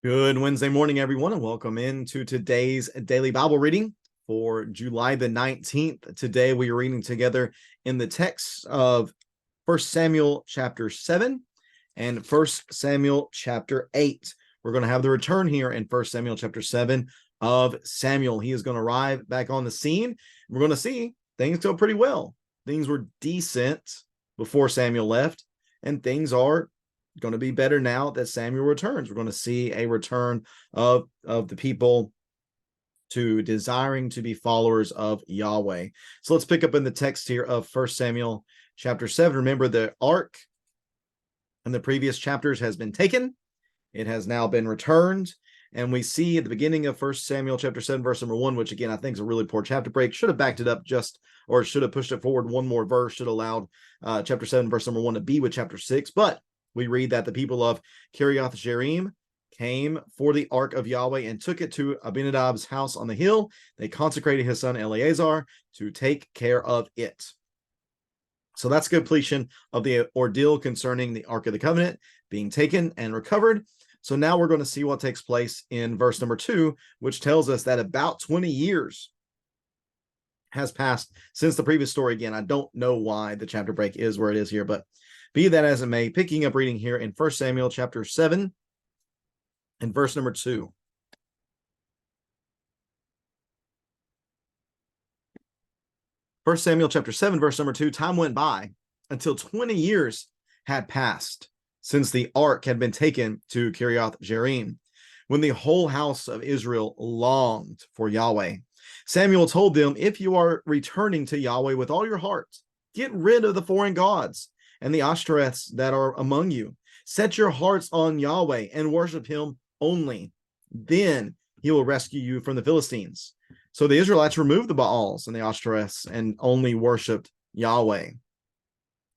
Good Wednesday morning, everyone, and welcome into today's daily Bible reading for July the 19th. Today we are reading together in the text of 1 Samuel chapter 7 and 1 Samuel chapter 8. We're going to have the return here in 1 Samuel chapter 7 of Samuel. He is going to arrive back on the scene. We're going to see things go pretty well. Things were decent before Samuel left, and things are going to be better now that Samuel returns. We're going to see a return of the people to desiring to be followers of Yahweh. So let's pick up in the text here of 1 Samuel chapter 7. Remember, the ark in the previous chapters has been taken. It has now been returned. And we see at the beginning of 1 Samuel chapter 7, verse number 1, which again, I think is a really poor chapter break. Should have backed it up or should have pushed it forward one more verse, should have allowed chapter 7, verse number 1 to be with chapter 6. But we read that the people of Kiriath Jearim came for the ark of Yahweh and took it to Abinadab's house on the hill. They consecrated his son Eleazar to take care of it. So that's completion of the ordeal concerning the Ark of the Covenant being taken and recovered. So now we're going to see what takes place in verse number 2, which tells us that about 20 years has passed since the previous story. Again, I don't know why the chapter break is where it is here, but be that as it may, picking up reading here in 1 Samuel chapter 7 and verse number 2. 1 Samuel chapter 7, verse number 2, time went by until 20 years had passed since the ark had been taken to Kiriath Jearim, when the whole house of Israel longed for Yahweh. Samuel told them, if you are returning to Yahweh with all your heart, get rid of the foreign gods and the Ashtoreths that are among you. Set your hearts on Yahweh and worship him only. Then he will rescue you from the Philistines. So the Israelites removed the Baals and the Ashtoreths and only worshipped Yahweh.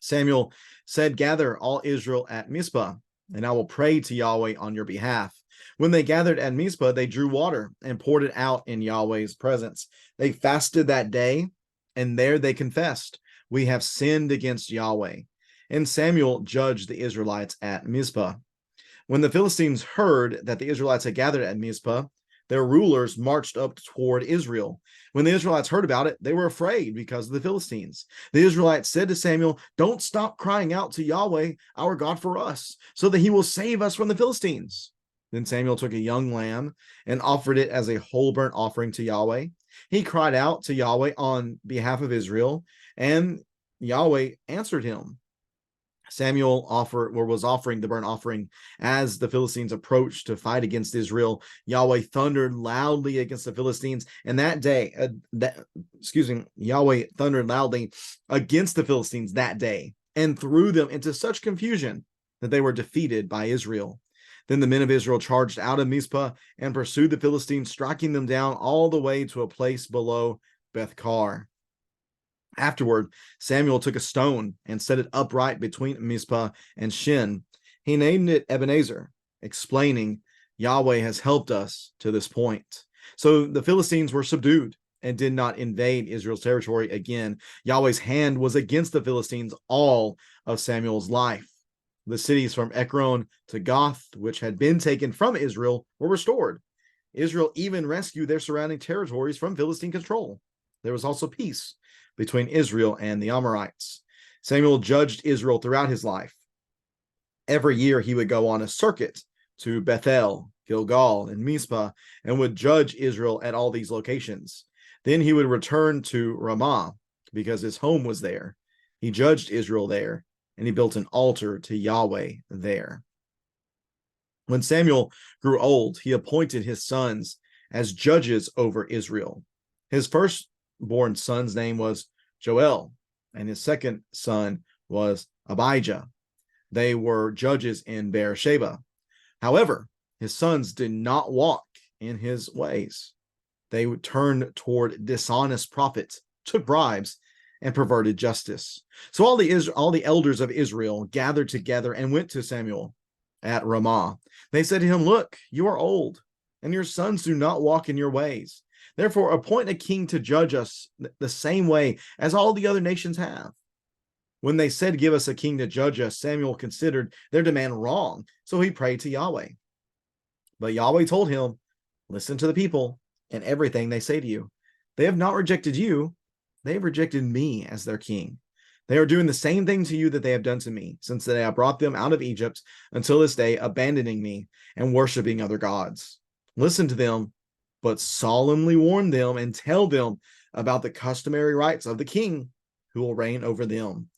Samuel said, gather all Israel at Mizpah, and I will pray to Yahweh on your behalf. When they gathered at Mizpah, they drew water and poured it out in Yahweh's presence. They fasted that day, and there they confessed, we have sinned against Yahweh. And Samuel judged the Israelites at Mizpah. When the Philistines heard that the Israelites had gathered at Mizpah, their rulers marched up toward Israel. When the Israelites heard about it, they were afraid because of the Philistines. The Israelites said to Samuel, don't stop crying out to Yahweh, our God, for us, so that he will save us from the Philistines. Then Samuel took a young lamb and offered it as a whole burnt offering to Yahweh. He cried out to Yahweh on behalf of Israel, and Yahweh answered him. Samuel was offering the burnt offering as the Philistines approached to fight against Israel. Yahweh thundered loudly against the Philistines, and that day, Yahweh thundered loudly against the Philistines that day and threw them into such confusion that they were defeated by Israel. Then the men of Israel charged out of Mizpah and pursued the Philistines, striking them down all the way to a place below Beth-kar. Afterward, Samuel took a stone and set it upright between Mizpah and Shin. He named it Ebenezer, explaining, Yahweh has helped us to this point. So the Philistines were subdued and did not invade Israel's territory again. Yahweh's hand was against the Philistines all of Samuel's life. The cities from Ekron to Gath, which had been taken from Israel, were restored. Israel even rescued their surrounding territories from Philistine control. There was also peace between Israel and the Amorites. Samuel judged Israel throughout his life. Every year he would go on a circuit to Bethel, Gilgal, and Mizpah, and would judge Israel at all these locations. Then he would return to Ramah because his home was there. He judged Israel there, and he built an altar to Yahweh there. When Samuel grew old, he appointed his sons as judges over Israel. His firstborn son's name was Joel, and his second son was Abijah. They were judges in Beersheba. However, his sons did not walk in his ways. They would turn toward dishonest prophets, took bribes, and perverted justice. So all the elders of Israel gathered together and went to Samuel at Ramah. They said to him, look, you are old, and your sons do not walk in your ways. Therefore, appoint a king to judge us the same way as all the other nations have. When they said, give us a king to judge us, Samuel considered their demand wrong, so he prayed to Yahweh. But Yahweh told him, listen to the people and everything they say to you. They have not rejected you. They have rejected me as their king. They are doing the same thing to you that they have done to me since the day I brought them out of Egypt until this day, abandoning me and worshiping other gods. Listen to them, but solemnly warn them and tell them about the customary rights of the king who will reign over them.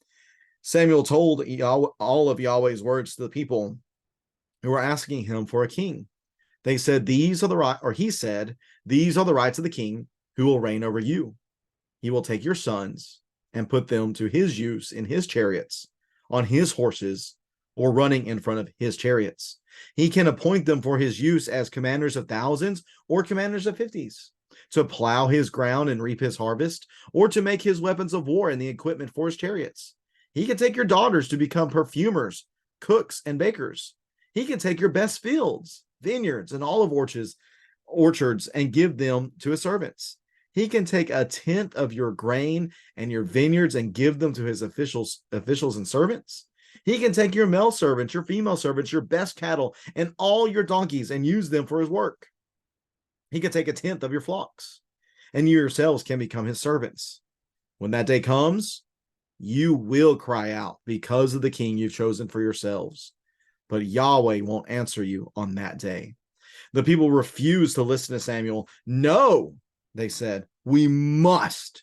Samuel told all of Yahweh's words to the people who were asking him for a king. They said, these are the right, or he said, these are the rights of the king who will reign over you. He will take your sons and put them to his use in his chariots, on his horses, or running in front of his chariots. He can appoint them for his use as commanders of thousands or commanders of 50s, to plow his ground and reap his harvest, or to make his weapons of war and the equipment for his chariots. He can take your daughters to become perfumers, cooks, and bakers. He can take your best fields, vineyards, and olive orchards and give them to his servants. He can take a tenth of your grain and your vineyards and give them to his officials and servants. He can take your male servants, your female servants, your best cattle, and all your donkeys and use them for his work. He can take a tenth of your flocks, and you yourselves can become his servants. When that day comes, you will cry out because of the king you've chosen for yourselves, but Yahweh won't answer you on that day. The people refused to listen to Samuel. No, they said, we must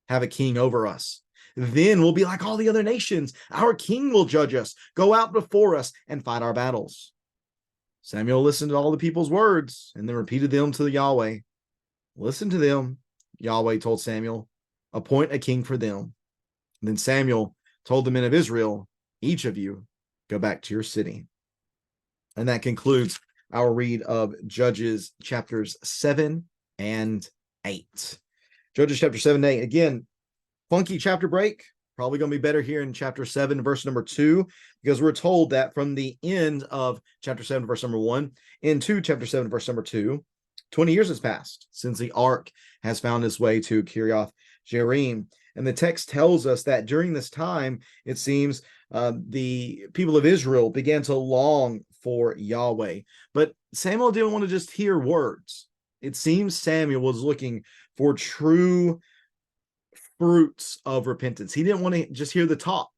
have a king over us. Then we'll be like all the other nations. Our king will judge us, go out before us, and fight our battles. Samuel listened to all the people's words and then repeated them to Yahweh. Listen to them, Yahweh told Samuel. Appoint a king for them. And then Samuel told the men of Israel, each of you go back to your city. And that concludes our read of Judges chapters 7 and 8. Judges chapter 7 and 8. Again, funky chapter break. Probably going to be better here in chapter 7, verse number 2, because we're told that from the end of chapter 7, verse number 1, into chapter 7, verse number 2, 20 years has passed since the ark has found its way to Kiriath Jearim. And the text tells us that during this time, it seems the people of Israel began to long for Yahweh. But Samuel didn't want to just hear words. It seems Samuel was looking for true fruits of repentance. He didn't want to just hear the talk.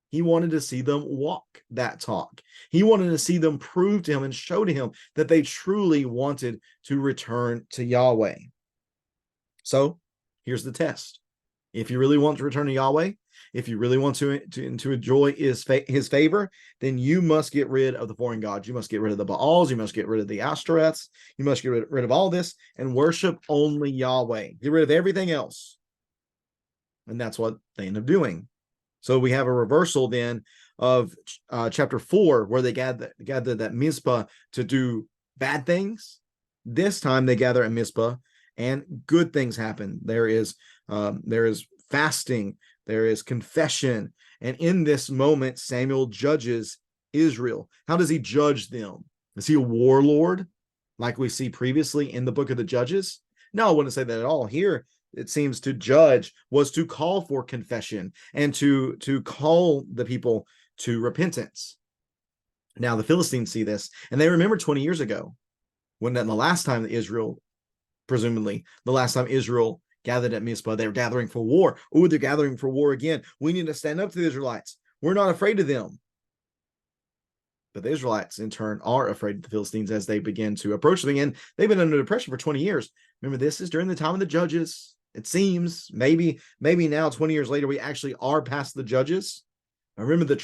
He wanted to see them walk that talk. He wanted to see them prove to him and show to him that they truly wanted to return to Yahweh. So here's the test. If you really want to return to Yahweh, if you really want to enjoy his favor, then you must get rid of the foreign gods. You must get rid of the Baals. You must get rid of the Ashtoreths. You must get rid of all this and worship only Yahweh. Get rid of everything else. And that's what they end up doing. So we have a reversal then of chapter 4, where they gathered at Mizpah to do bad things. This time they gather at Mizpah and good things happen. There is fasting, there is confession. And in this moment, Samuel judges Israel. How does he judge them? Is he a warlord like we see previously in the book of the Judges? No, I wouldn't say that at all. Here, it seems to judge was to call for confession and to call the people to repentance. Now the Philistines see this, and they remember 20 years ago when the last time that Israel, presumably the last time Israel gathered at Mizpah, they were gathering for war. Oh, they're gathering for war again. We need to stand up to the Israelites. We're not afraid of them. But the Israelites, in turn, are afraid of the Philistines as they begin to approach them again. They've been under oppression for 20 years. Remember, this is during the time of the Judges. It seems maybe now 20 years later we actually are past the Judges. Remember, the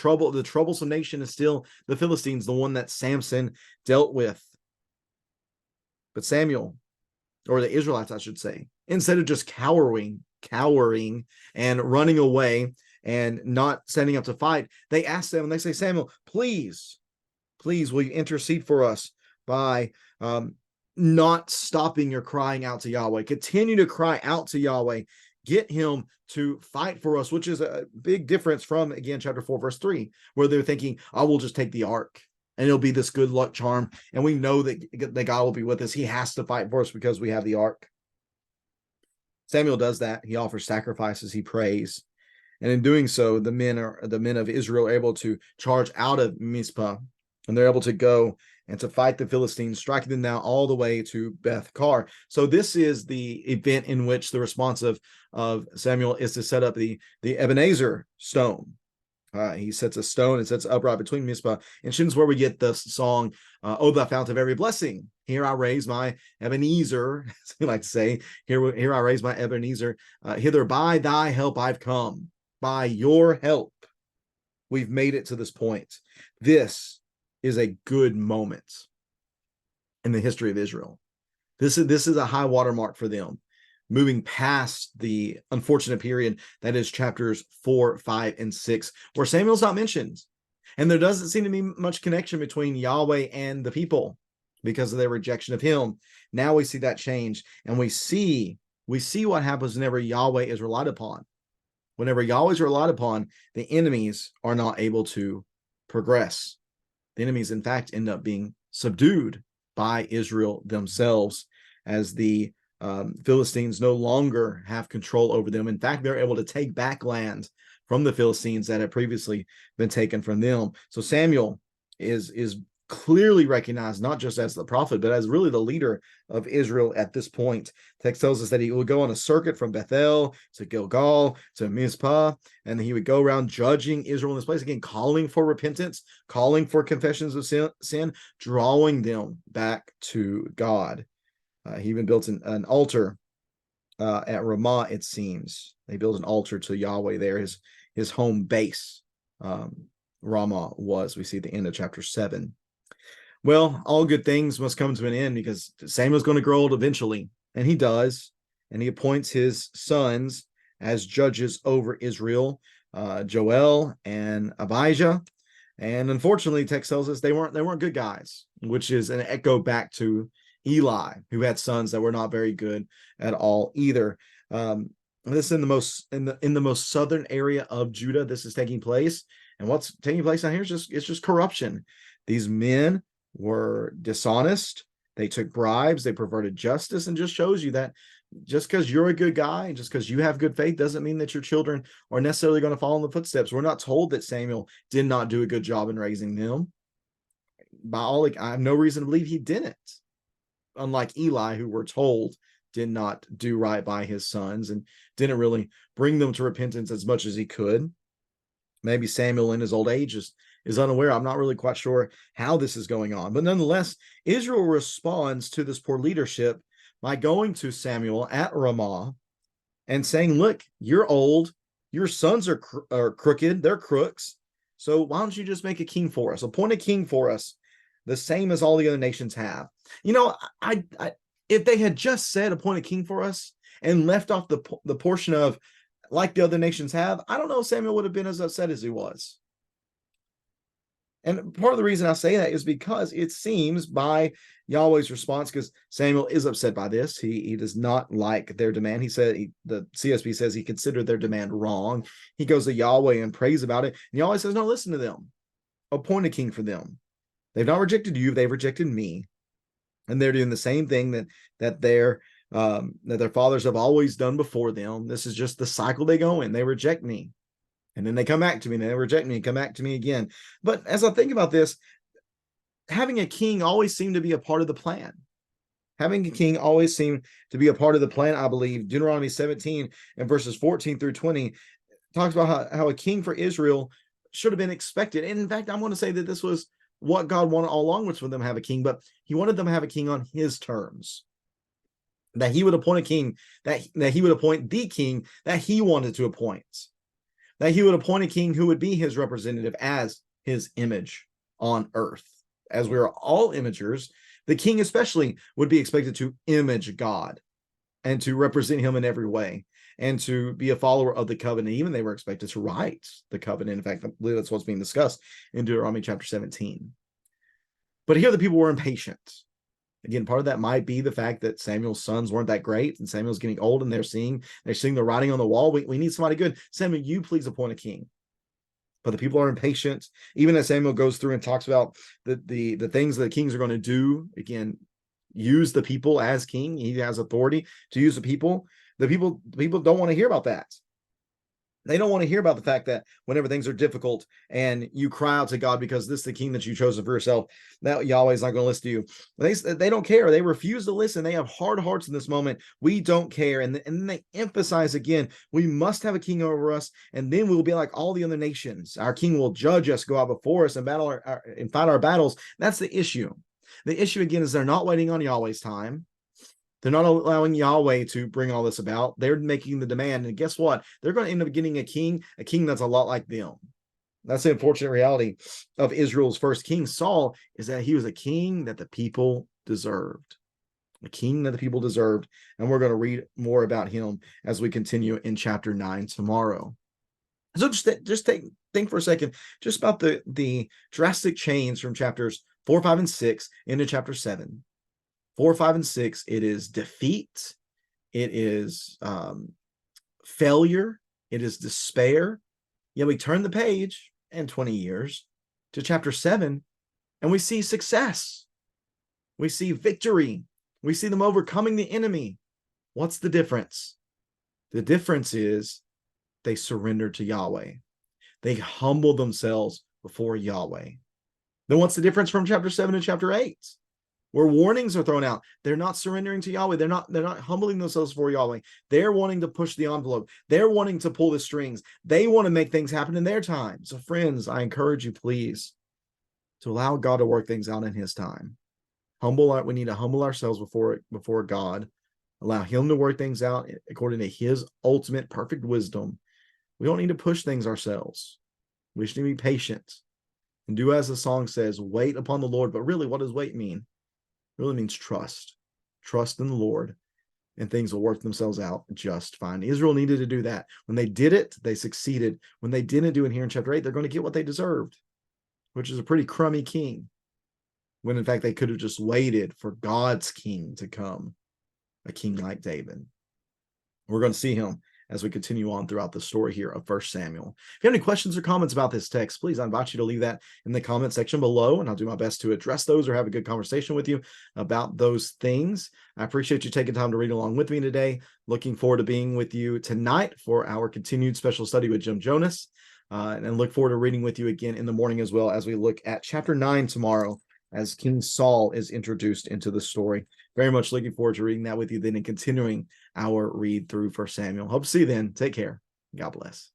troublesome nation is still the Philistines, the one that Samson dealt with. But Samuel, or the Israelites, I should say, instead of just cowering and running away and not standing up to fight, they ask them and they say, Samuel, please, will you intercede for us by not stopping your crying out to Yahweh? Continue to cry out to Yahweh. Get him to fight for us, which is a big difference from, again, chapter 4, verse 3, where they're thinking, I will just take the ark and it'll be this good luck charm. And we know that God will be with us. He has to fight for us because we have the ark. Samuel does that. He offers sacrifices. He prays. And in doing so, the men of Israel are able to charge out of Mizpah, and they're able to go and to fight the Philistines, striking them down all the way to Beth Kar. So this is the event in which the response of Samuel is to set up the Ebenezer stone. He sets a stone and sets upright between Mizpah and Shin, is where we get the song, "Oh, thou fount of every blessing. Here I raise my Ebenezer," as we like to say. Here I raise my Ebenezer. Hither by thy help I've come. By your help, we've made it to this point. This is a good moment in the history of Israel. This is a high watermark for them, moving past the unfortunate period that is chapters 4, 5, and 6, where Samuel's not mentioned. And there doesn't seem to be much connection between Yahweh and the people because of their rejection of him. Now we see that change, and we see what happens whenever Yahweh is relied upon. Whenever Yahweh is relied upon, the enemies are not able to progress. The enemies, in fact, end up being subdued by Israel themselves, as the Philistines no longer have control over them. In fact, they're able to take back land from the Philistines that had previously been taken from them. So Samuel is clearly recognized not just as the prophet, but as really the leader of Israel at this point. Text tells us that he would go on a circuit from Bethel to Gilgal to Mizpah, and he would go around judging Israel in this place, again, calling for repentance, calling for confessions of sin, drawing them back to God. He even built an altar at Ramah, it seems. They built an altar to Yahweh there, his home base. Ramah was, we see at the end of chapter 7. Well, all good things must come to an end, because Samuel's going to grow old eventually, and he does, and he appoints his sons as judges over Israel, Joel and Abijah. And unfortunately, text tells us they weren't good guys, which is an echo back to Eli, who had sons that were not very good at all either. This is in the most southern area of Judah. This is taking place, and what's taking place down here is just corruption. These men were dishonest. They took bribes. They perverted justice, and just shows you that just because you're a good guy and just because you have good faith doesn't mean that your children are necessarily going to follow in the footsteps. We're not told that Samuel did not do a good job in raising them. I have no reason to believe he didn't. Unlike Eli, who we're told did not do right by his sons and didn't really bring them to repentance as much as he could. Maybe Samuel in his old age is unaware. I'm not really quite sure how this is going on. But nonetheless, Israel responds to this poor leadership by going to Samuel at Ramah and saying, look, you're old. Your sons are crooked. They're crooks. So why don't you just make a king for us? Appoint a king for us, the same as all the other nations have. You know, I if they had just said appoint a king for us and left off the portion of like the other nations have, I don't know if Samuel would have been as upset as he was. And part of the reason I say that is because it seems by Yahweh's response, because Samuel is upset by this. He does not like their demand. He said, the CSB says he considered their demand wrong. He goes to Yahweh and prays about it. And Yahweh says, no, listen to them. Appoint a king for them. They've not rejected you. They've rejected me. And they're doing the same thing that their fathers have always done before them. This is just the cycle they go in. They reject me. And then they come back to me, and they reject me and come back to me again. But as I think about this, having a king always seemed to be a part of the plan. Having a king always seemed to be a part of the plan, I believe. Deuteronomy 17 and verses 14 through 20 talks about how a king for Israel should have been expected. And in fact, I'm going to say that this was what God wanted all along, was for them to have a king, but he wanted them to have a king on his terms. That he would appoint a king, that he would appoint the king that he wanted to appoint. That he would appoint a king who would be his representative as his image on earth. As we are all imagers, the king especially would be expected to image God and to represent him in every way and to be a follower of the covenant. Even they were expected to write the covenant. In fact, I believe that's what's being discussed in Deuteronomy chapter 17. But here the people were impatient. Again, part of that might be the fact that Samuel's sons weren't that great, and Samuel's getting old, and they're seeing the writing on the wall. We need somebody good. Samuel, you please appoint a king. But the people are impatient. Even as Samuel goes through and talks about the things that kings are going to do, again, use the people as king. He has authority to use the people. The people don't want to hear about that. They don't want to hear about the fact that whenever things are difficult and you cry out to God because this is the king that you chosen for yourself, that Yahweh's not going to listen to you. They don't care. They refuse to listen. They have hard hearts in this moment. We don't care. And then they emphasize again, we must have a king over us, and then we will be like all the other nations. Our king will judge us, go out before us, and and fight our battles. That's the issue. The issue again is they're not waiting on Yahweh's time. They're not allowing Yahweh to bring all this about. They're making the demand. And guess what? They're going to end up getting a king that's a lot like them. That's the unfortunate reality of Israel's first king, Saul, is that he was a king that the people deserved. A king that the people deserved. And we're going to read more about him as we continue in chapter 9 tomorrow. So just think for a second, just about the drastic change from chapters 4, 5, and 6 into chapter 7. 4, 5, and 6, it is defeat, it is failure, it is despair. Yet we turn the page in 20 years to chapter 7, and we see success. We see victory. We see them overcoming the enemy. What's the difference? The difference is they surrender to Yahweh. They humble themselves before Yahweh. Then what's the difference from chapter 7 to chapter 8? Where warnings are thrown out, they're not surrendering to Yahweh. They're not humbling themselves for Yahweh. They're wanting to push the envelope. They're wanting to pull the strings. They want to make things happen in their time. So friends, I encourage you, please, to allow God to work things out in his time. We need to humble ourselves before God. Allow him to work things out according to his ultimate perfect wisdom. We don't need to push things ourselves. We just need to be patient and do as the song says, wait upon the Lord. But really, what does wait mean? It really means trust. Trust in the Lord, and things will work themselves out just fine. Israel needed to do that. When they did it, they succeeded. When they didn't do it here in chapter 8, they're going to get what they deserved, which is a pretty crummy king. When in fact, they could have just waited for God's king to come, a king like David. We're going to see him as we continue on throughout the story here of 1 Samuel. If you have any questions or comments about this text, please, I invite you to leave that in the comment section below, and I'll do my best to address those or have a good conversation with you about those things. I appreciate you taking time to read along with me today. Looking forward to being with you tonight for our continued special study with Jim Jonas, and look forward to reading with you again in the morning as well as we look at chapter 9 tomorrow as King Saul is introduced into the story. Very much looking forward to reading that with you then and continuing our read through 1 Samuel. Hope to see you then. Take care. God bless.